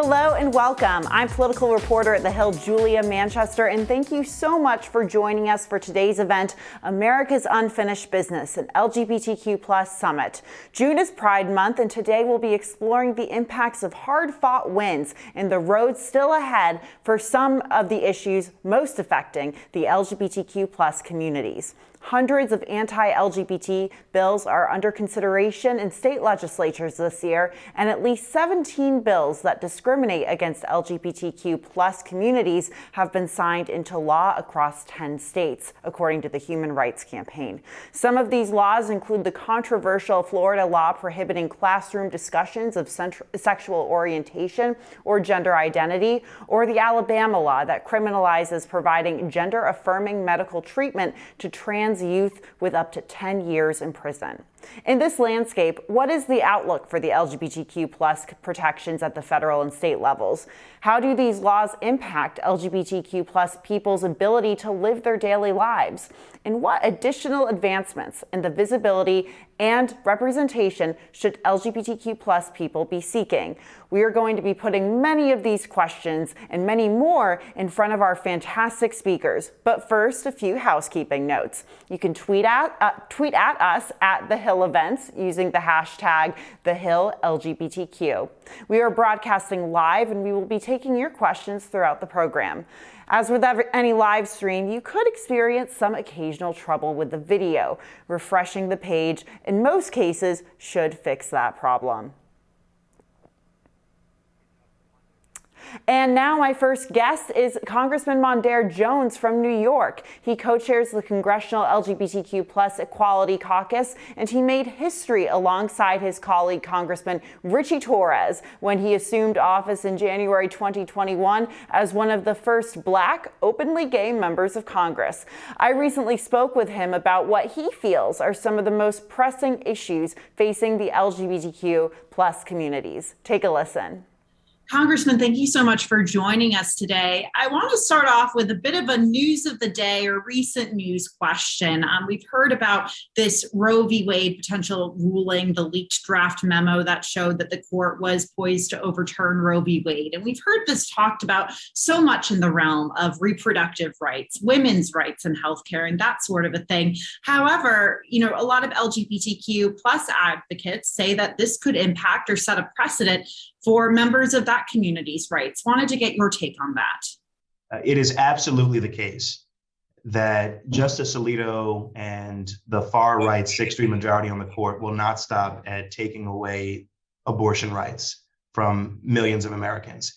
Hello and welcome. I'm political reporter at The Hill, Julia Manchester, and thank you so much for joining us for today's event, America's Unfinished Business, an LGBTQ+ summit. June is Pride Month, and today we'll be exploring the impacts of hard-fought wins and the road still ahead for some of the issues most affecting the LGBTQ+ communities. Hundreds of anti-LGBT bills are under consideration in state legislatures this year, and at least 17 bills that discriminate against LGBTQ+ communities have been signed into law across 10 states, according to the Human Rights Campaign. Some of these laws include the controversial Florida law prohibiting classroom discussions of sexual orientation or gender identity, or the Alabama law that criminalizes providing gender-affirming medical treatment to trans youth with up to 10 years in prison. In this landscape, what is the outlook for the LGBTQ+ protections at the federal and state levels? How do these laws impact LGBTQ+ people's ability to live their daily lives? And what additional advancements in the visibility and representation should LGBTQ+ people be seeking? We are going to be putting many of these questions and many more in front of our fantastic speakers. But first, a few housekeeping notes. You can tweet at us at The Hill Events using the hashtag TheHillLGBTQ. We are broadcasting live, and we will be taking your questions throughout the program. As with any live stream, you could experience some occasional trouble with the video. Refreshing the page, in most cases, should fix that problem. And now my first guest is Congressman Mondaire Jones from New York. He co-chairs the Congressional LGBTQ+ Equality Caucus, and he made history alongside his colleague Congressman Richie Torres when he assumed office in January 2021 as one of the first Black, openly gay members of Congress. I recently spoke with him about what he feels are some of the most pressing issues facing the LGBTQ+ communities. Take a listen. Congressman, thank you so much for joining us today. I want to start off with a bit of a news of the day or recent news question. We've heard about this Roe v. Wade potential ruling, the leaked draft memo that showed that the court was poised to overturn Roe v. Wade. And we've heard this talked about so much in the realm of reproductive rights, women's rights and healthcare, and that sort of a thing. However, a lot of LGBTQ+ advocates say that this could impact or set a precedent for members of that community's rights. Wanted to get your take on that. It is absolutely the case that Justice Alito and the far right 6-3 majority on the court will not stop at taking away abortion rights from millions of Americans.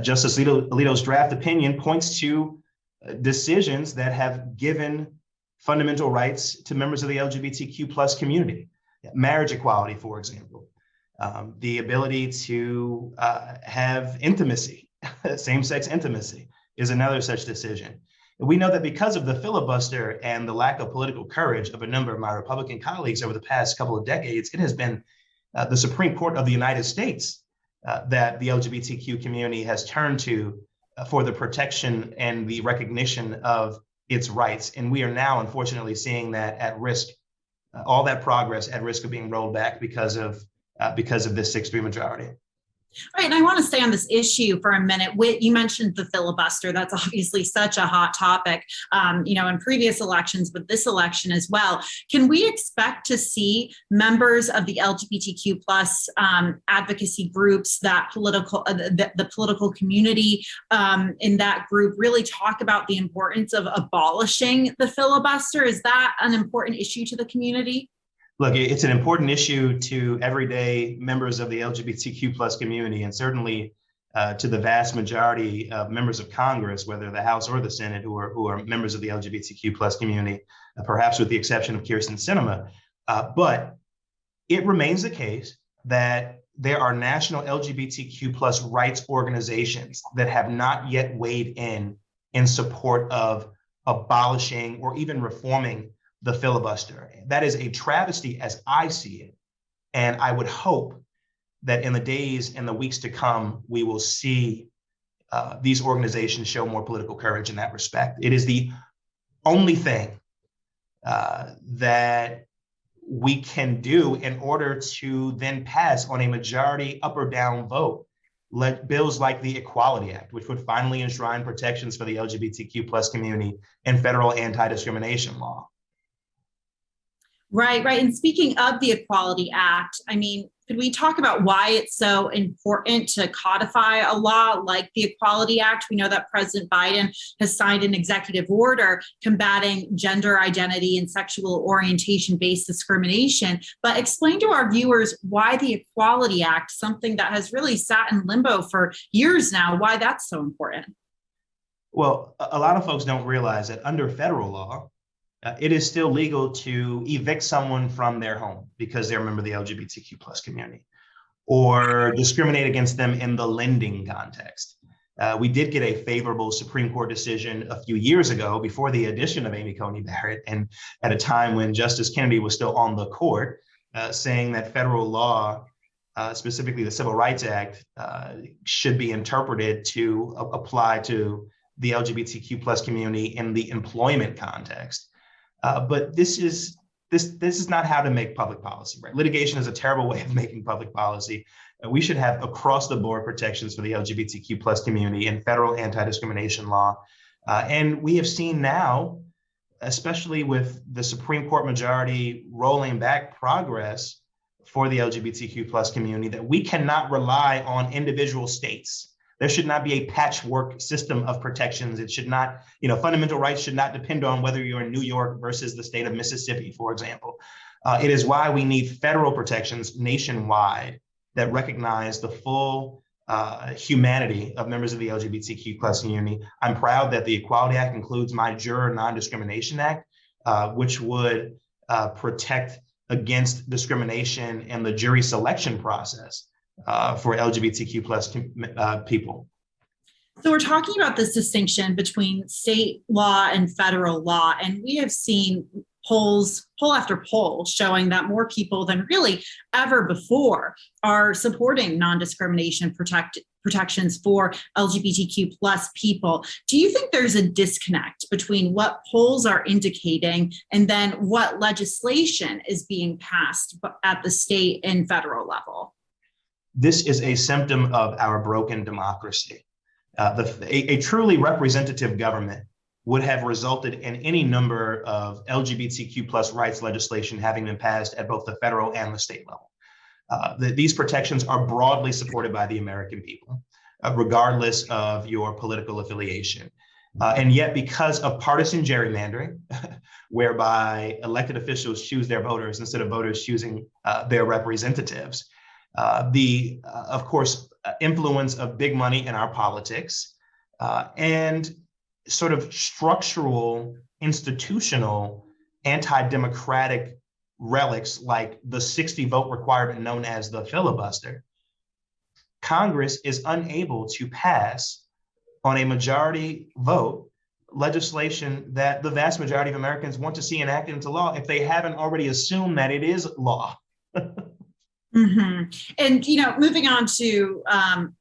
Justice Alito's draft opinion points to decisions that have given fundamental rights to members of the LGBTQ+ community. Marriage equality, for example. The ability to have intimacy, same-sex intimacy, is another such decision. We know that because of the filibuster and the lack of political courage of a number of my Republican colleagues over the past couple of decades, it has been the Supreme Court of the United States that the LGBTQ community has turned to for the protection and the recognition of its rights. And we are now, unfortunately, seeing that at risk, all that progress at risk of being rolled back because of this 6-3 majority. Right, and I want to stay on this issue for a minute. You mentioned the filibuster. That's obviously such a hot topic, in previous elections, but this election as well. Can we expect to see members of the LGBTQ+ advocacy groups, that the political community in that group really talk about the importance of abolishing the filibuster? Is that an important issue to the community? Look, it's an important issue to everyday members of the LGBTQ+ community, and certainly to the vast majority of members of Congress, whether the House or the Senate, who are members of the LGBTQ+ community, perhaps with the exception of Kyrsten Sinema. But it remains the case that there are national LGBTQ+ rights organizations that have not yet weighed in support of abolishing or even reforming the filibuster. That is a travesty as I see it. And I would hope that in the days and the weeks to come, we will see these organizations show more political courage in that respect. It is the only thing that we can do in order to then pass on a majority up or down vote bills like the Equality Act, which would finally enshrine protections for the LGBTQ plus community in federal anti-discrimination law. Right, right. And speaking of the Equality Act, I mean, could we talk about why it's so important to codify a law like the Equality Act? We know that President Biden has signed an executive order combating gender identity and sexual orientation-based discrimination. But explain to our viewers why the Equality Act, something that has really sat in limbo for years now, why that's so important. Well, a lot of folks don't realize that under federal law, it is still legal to evict someone from their home because they're a member of the LGBTQ plus community, or discriminate against them in the lending context. We did get a favorable Supreme Court decision a few years ago before the addition of Amy Coney Barrett, and at a time when Justice Kennedy was still on the court, saying that federal law, specifically the Civil Rights Act, should be interpreted to apply to the LGBTQ plus community in the employment context. But this is not how to make public policy, right? Litigation is a terrible way of making public policy. We should have across the board protections for the LGBTQ plus community in federal anti-discrimination law. And we have seen now, especially with the Supreme Court majority rolling back progress for the LGBTQ plus community, that we cannot rely on individual states. There should not be a patchwork system of protections. It should not, fundamental rights should not depend on whether you're in New York versus the state of Mississippi, for example. It is why we need federal protections nationwide that recognize the full humanity of members of the LGBTQ plus community. I'm proud that the Equality Act includes my Juror Non-Discrimination Act, which would protect against discrimination in the jury selection process for LGBTQ plus people. So we're talking about this distinction between state law and federal law, and we have seen poll after poll showing that more people than really ever before are supporting non-discrimination protections for LGBTQ plus people. Do you think there's a disconnect between what polls are indicating and then what legislation is being passed at the state and federal level? This is a symptom of our broken democracy. A truly representative government would have resulted in any number of LGBTQ plus rights legislation having been passed at both the federal and the state level. These protections are broadly supported by the American people, regardless of your political affiliation. And yet, because of partisan gerrymandering, whereby elected officials choose their voters instead of voters choosing their representatives, of course, influence of big money in our politics, and sort of structural, institutional, anti-democratic relics like the 60 vote requirement known as the filibuster, Congress is unable to pass on a majority vote legislation that the vast majority of Americans want to see enacted into law if they haven't already assumed that it is law. Mm-hmm. And, moving on to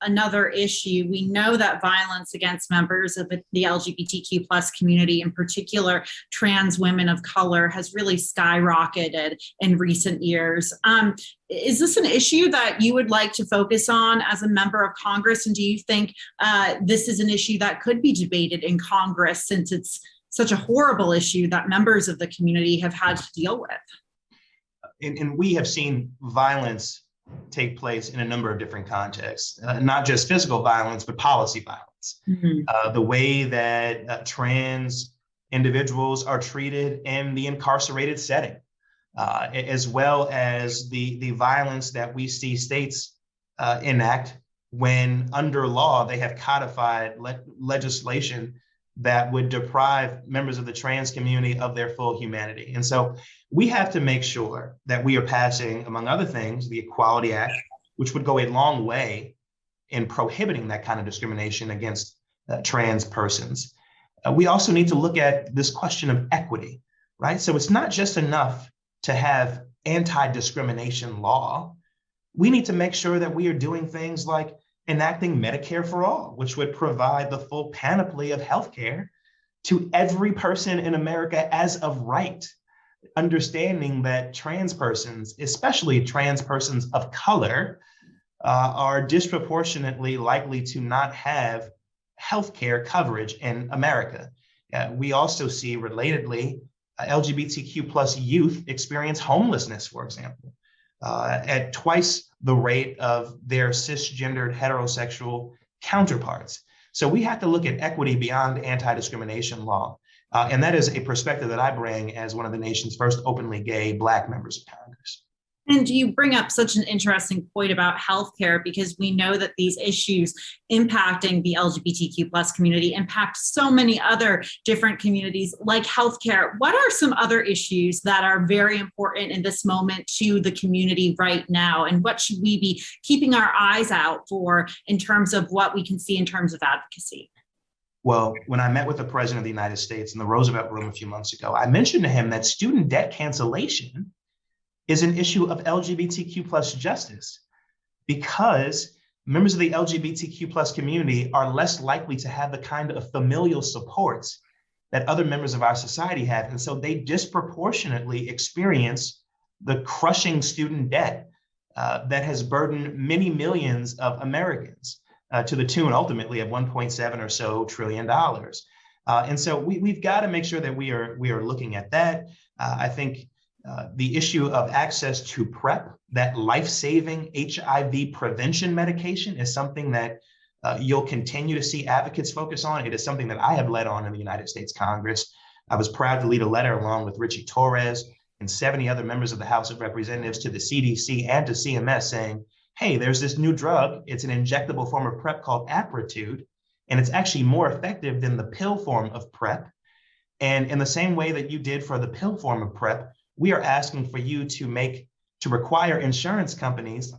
another issue, we know that violence against members of the LGBTQ plus community, in particular, trans women of color, has really skyrocketed in recent years. Is this an issue that you would like to focus on as a member of Congress? And do you think this is an issue that could be debated in Congress, since it's such a horrible issue that members of the community have had to deal with? And we have seen violence take place in a number of different contexts, not just physical violence, but policy violence. Mm-hmm. The way that trans individuals are treated in the incarcerated setting, as well as the violence that we see states enact when under law they have codified legislation that would deprive members of the trans community of their full humanity. And so we have to make sure that we are passing, among other things, the Equality Act, which would go a long way in prohibiting that kind of discrimination against trans persons. We also need to look at this question of equity, right? So it's not just enough to have anti-discrimination law. We need to make sure that we are doing things like enacting Medicare for all, which would provide the full panoply of healthcare to every person in America as of right, understanding that trans persons, especially trans persons of color, are disproportionately likely to not have healthcare coverage in America. We also see, relatedly, LGBTQ plus youth experience homelessness, for example, at twice the rate of their cisgendered heterosexual counterparts. So we have to look at equity beyond anti-discrimination law. And that is a perspective that I bring as one of the nation's first openly gay Black members of Congress. And you bring up such an interesting point about healthcare, because we know that these issues impacting the LGBTQ plus community impact so many other different communities like healthcare. What are some other issues that are very important in this moment to the community right now? And what should we be keeping our eyes out for in terms of what we can see in terms of advocacy? Well, when I met with the President of the United States in the Roosevelt Room a few months ago, I mentioned to him that student debt cancellation is an issue of LGBTQ plus justice, because members of the LGBTQ plus community are less likely to have the kind of familial supports that other members of our society have. And so they disproportionately experience the crushing student debt that has burdened many millions of Americans to the tune ultimately of $1.7 or so trillion. And so we've got to make sure that we are looking at that. I think the issue of access to PrEP, that life-saving HIV prevention medication, is something that you'll continue to see advocates focus on. It is something that I have led on in the United States Congress. I was proud to lead a letter along with Richie Torres and 70 other members of the House of Representatives to the CDC and to CMS saying, hey, there's this new drug. It's an injectable form of PrEP called Apretude, and it's actually more effective than the pill form of PrEP. And in the same way that you did for the pill form of PrEP, we are asking for you to require insurance companies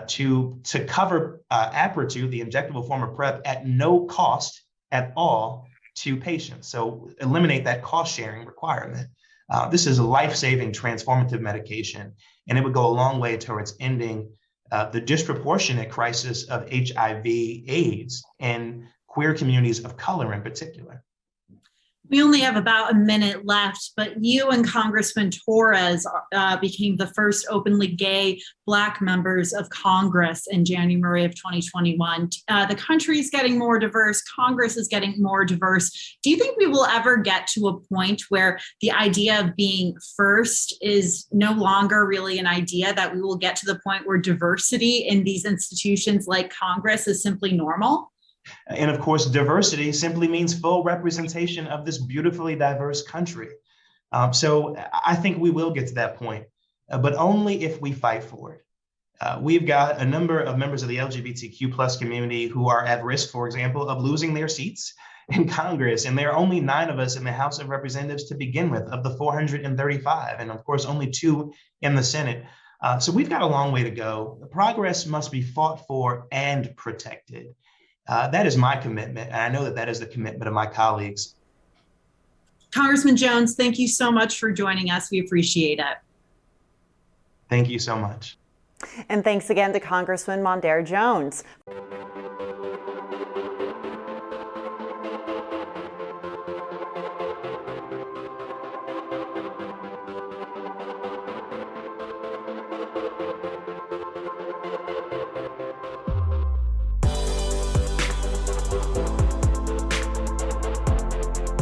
to cover Apretude, the injectable form of PrEP, at no cost at all to patients. So eliminate that cost sharing requirement. This is a life-saving, transformative medication, and it would go a long way towards ending the disproportionate crisis of HIV/AIDS in queer communities of color in particular. We only have about a minute left, but you and Congressman Torres became the first openly gay Black members of Congress in January of 2021. The country is getting more diverse. Congress is getting more diverse. Do you think we will ever get to a point where the idea of being first is no longer really an idea, that we will get to the point where diversity in these institutions like Congress is simply normal? And of course, diversity simply means full representation of this beautifully diverse country. So I think we will get to that point, but only if we fight for it. We've got a number of members of the LGBTQ plus community who are at risk, for example, of losing their seats in Congress. And there are only 9 of us in the House of Representatives to begin with, of the 435, and of course, only 2 in the Senate. So we've got a long way to go. The progress must be fought for and protected. That is my commitment, and I know that that is the commitment of my colleagues. Congressman Jones, thank you so much for joining us. We appreciate it. Thank you so much. And thanks again to Congressman Mondaire Jones.